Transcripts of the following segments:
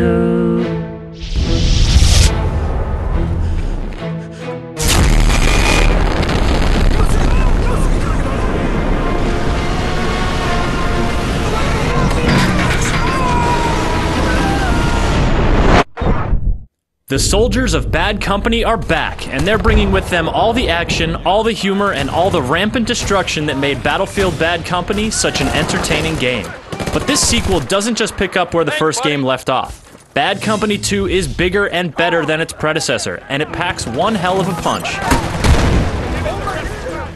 video. The soldiers of Bad Company are back, and they're bringing with them all the action, all the humor, and all the rampant destruction that made Battlefield Bad Company such an entertaining game. But this sequel doesn't just pick up where the first game left off. Bad Company 2 is bigger and better than its predecessor, and it packs one hell of a punch.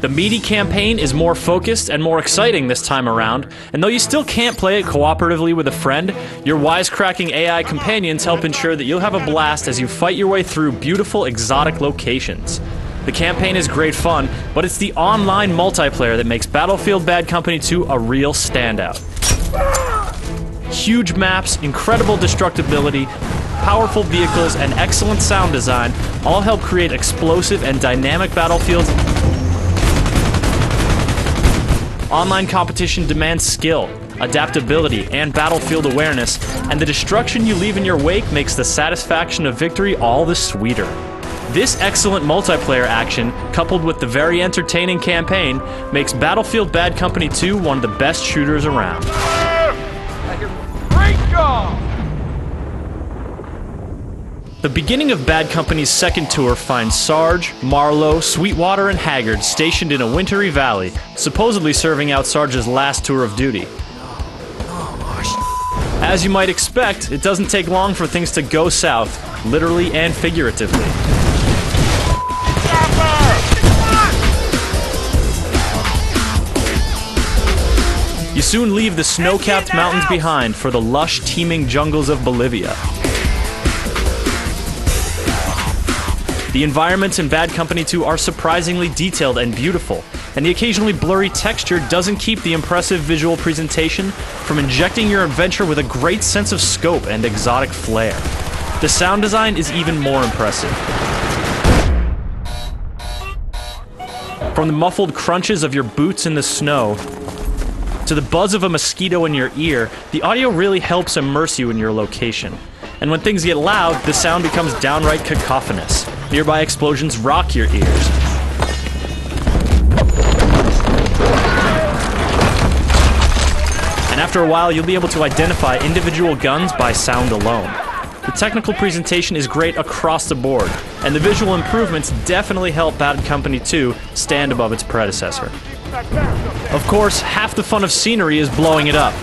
The meaty campaign is more focused and more exciting this time around, and though you still can't play it cooperatively with a friend, your wisecracking AI companions help ensure that you'll have a blast as you fight your way through beautiful exotic locations. The campaign is great fun, but it's the online multiplayer that makes Battlefield Bad Company 2 a real standout. Huge maps, incredible destructibility, powerful vehicles, and excellent sound design all help create explosive and dynamic battlefields. Online competition demands skill, adaptability, and battlefield awareness, and the destruction you leave in your wake makes the satisfaction of victory all the sweeter. This excellent multiplayer action, coupled with the very entertaining campaign, makes Battlefield Bad Company 2 one of the best shooters around. Great job! The beginning of Bad Company's second tour finds Sarge, Marlowe, Sweetwater, and Haggard stationed in a wintry valley, supposedly serving out Sarge's last tour of duty. As you might expect, it doesn't take long for things to go south, literally and figuratively. You soon leave the snow-capped mountains behind for the lush, teeming jungles of Bolivia. The environments in Bad Company 2 are surprisingly detailed and beautiful, and the occasionally blurry texture doesn't keep the impressive visual presentation from injecting your adventure with a great sense of scope and exotic flair. The sound design is even more impressive. From the muffled crunches of your boots in the snow, to the buzz of a mosquito in your ear, the audio really helps immerse you in your location. And when things get loud, the sound becomes downright cacophonous. Nearby explosions rock your ears. And after a while, you'll be able to identify individual guns by sound alone. The technical presentation is great across the board, and the visual improvements definitely help Bad Company 2 stand above its predecessor. Of course, half the fun of scenery is blowing it up.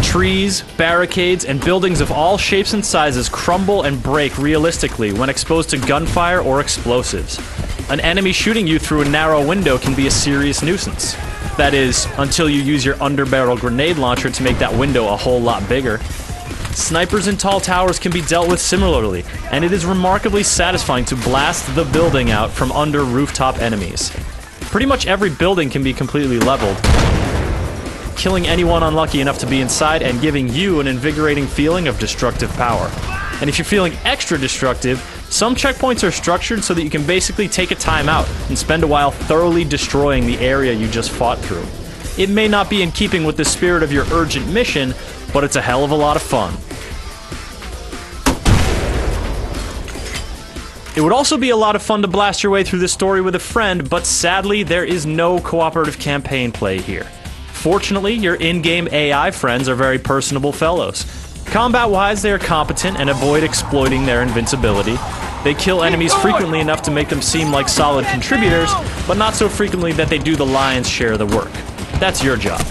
Trees, barricades, and buildings of all shapes and sizes crumble and break realistically when exposed to gunfire or explosives. An enemy shooting you through a narrow window can be a serious nuisance. That is, until you use your underbarrel grenade launcher to make that window a whole lot bigger. Snipers in tall towers can be dealt with similarly, and it is remarkably satisfying to blast the building out from under rooftop enemies. Pretty much every building can be completely leveled, killing anyone unlucky enough to be inside and giving you an invigorating feeling of destructive power. And if you're feeling extra destructive, some checkpoints are structured so that you can basically take a time out and spend a while thoroughly destroying the area you just fought through. It may not be in keeping with the spirit of your urgent mission, but it's a hell of a lot of fun. It would also be a lot of fun to blast your way through the story with a friend, but sadly there is no cooperative campaign play here. Fortunately, your in-game AI friends are very personable fellows. Combat-wise, they are competent and avoid exploiting their invincibility. They kill enemies frequently enough to make them seem like solid contributors, but not so frequently that they do the lion's share of the work. That's your job.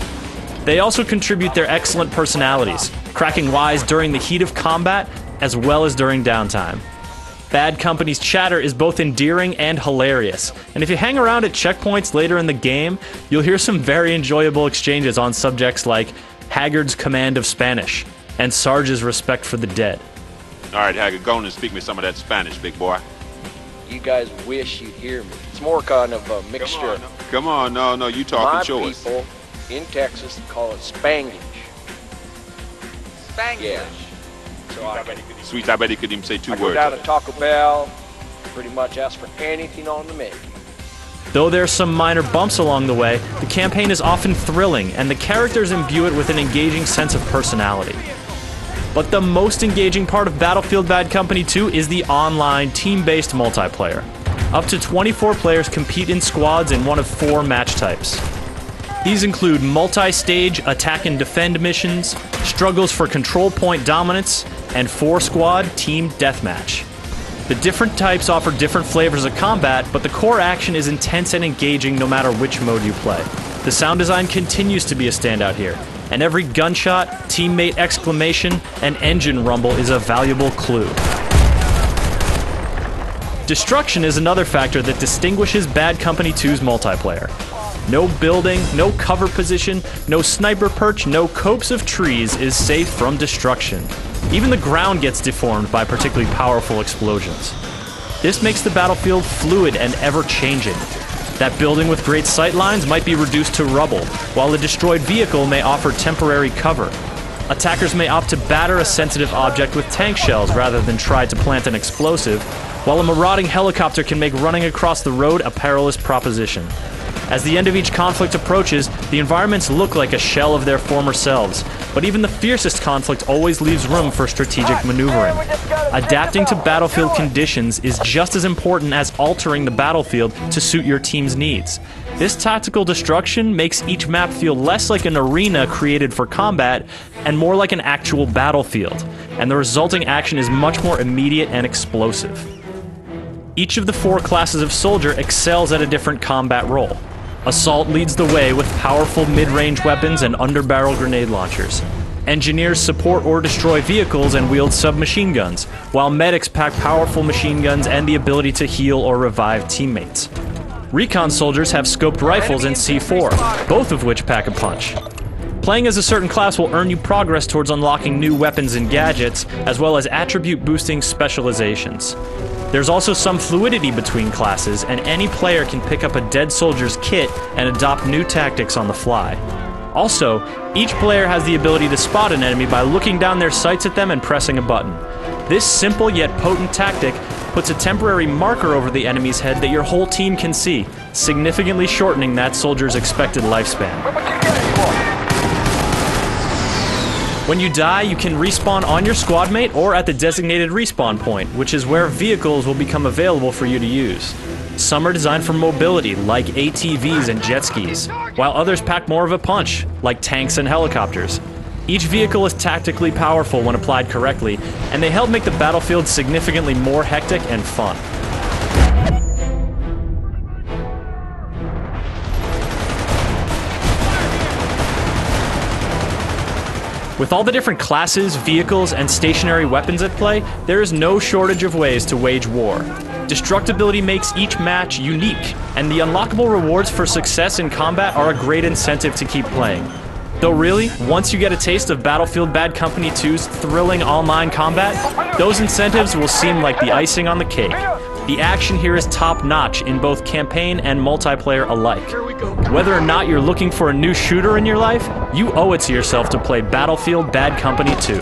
They also contribute their excellent personalities, cracking wise during the heat of combat as well as during downtime. Bad Company's chatter is both endearing and hilarious, and if you hang around at checkpoints later in the game, you'll hear some very enjoyable exchanges on subjects like Haggard's command of Spanish and Sarge's respect for the dead. Alright, Haggard, go on and speak me some of that Spanish, big boy. You guys wish you'd hear me. It's more kind of a mixture. Come on, no, you talking, show us. My people in Texas call it Spanglish. Spanglish. Yeah. So Sweet, I bet he could even say two I go words. down to Taco Bell, pretty much ask for anything on the menu. Though there are some minor bumps along the way, the campaign is often thrilling, and the characters imbue it with an engaging sense of personality. But the most engaging part of Battlefield Bad Company 2 is the online, team-based multiplayer. Up to 24 players compete in squads in one of 4 match types. These include multi-stage attack and defend missions, struggles for control point dominance, and 4-squad team deathmatch. The different types offer different flavors of combat, but the core action is intense and engaging no matter which mode you play. The sound design continues to be a standout here, and every gunshot, teammate exclamation, and engine rumble is a valuable clue. Destruction is another factor that distinguishes Bad Company 2's multiplayer. No building, no cover position, no sniper perch, no copse of trees is safe from destruction. Even the ground gets deformed by particularly powerful explosions. This makes the battlefield fluid and ever-changing. That building with great sightlines might be reduced to rubble, while a destroyed vehicle may offer temporary cover. Attackers may opt to batter a sensitive object with tank shells rather than try to plant an explosive, while a marauding helicopter can make running across the road a perilous proposition. As the end of each conflict approaches, the environments look like a shell of their former selves, but even the fiercest conflict always leaves room for strategic maneuvering. Adapting to battlefield conditions is just as important as altering the battlefield to suit your team's needs. This tactical destruction makes each map feel less like an arena created for combat and more like an actual battlefield, and the resulting action is much more immediate and explosive. Each of the 4 classes of soldier excels at a different combat role. Assault leads the way with powerful mid-range weapons and underbarrel grenade launchers. Engineers support or destroy vehicles and wield submachine guns, while medics pack powerful machine guns and the ability to heal or revive teammates. Recon soldiers have scoped rifles and C4, both of which pack a punch. Playing as a certain class will earn you progress towards unlocking new weapons and gadgets, as well as attribute-boosting specializations. There's also some fluidity between classes, and any player can pick up a dead soldier's kit and adopt new tactics on the fly. Also, each player has the ability to spot an enemy by looking down their sights at them and pressing a button. This simple yet potent tactic puts a temporary marker over the enemy's head that your whole team can see, significantly shortening that soldier's expected lifespan. When you die, you can respawn on your squad mate or at the designated respawn point, which is where vehicles will become available for you to use. Some are designed for mobility, like ATVs and jet skis, while others pack more of a punch, like tanks and helicopters. Each vehicle is tactically powerful when applied correctly, and they help make the battlefield significantly more hectic and fun. With all the different classes, vehicles, and stationary weapons at play, there is no shortage of ways to wage war. Destructibility makes each match unique, and the unlockable rewards for success in combat are a great incentive to keep playing. Though really, once you get a taste of Battlefield Bad Company 2's thrilling online combat, those incentives will seem like the icing on the cake. The action here is top-notch in both campaign and multiplayer alike. Whether or not you're looking for a new shooter in your life, you owe it to yourself to play Battlefield Bad Company 2.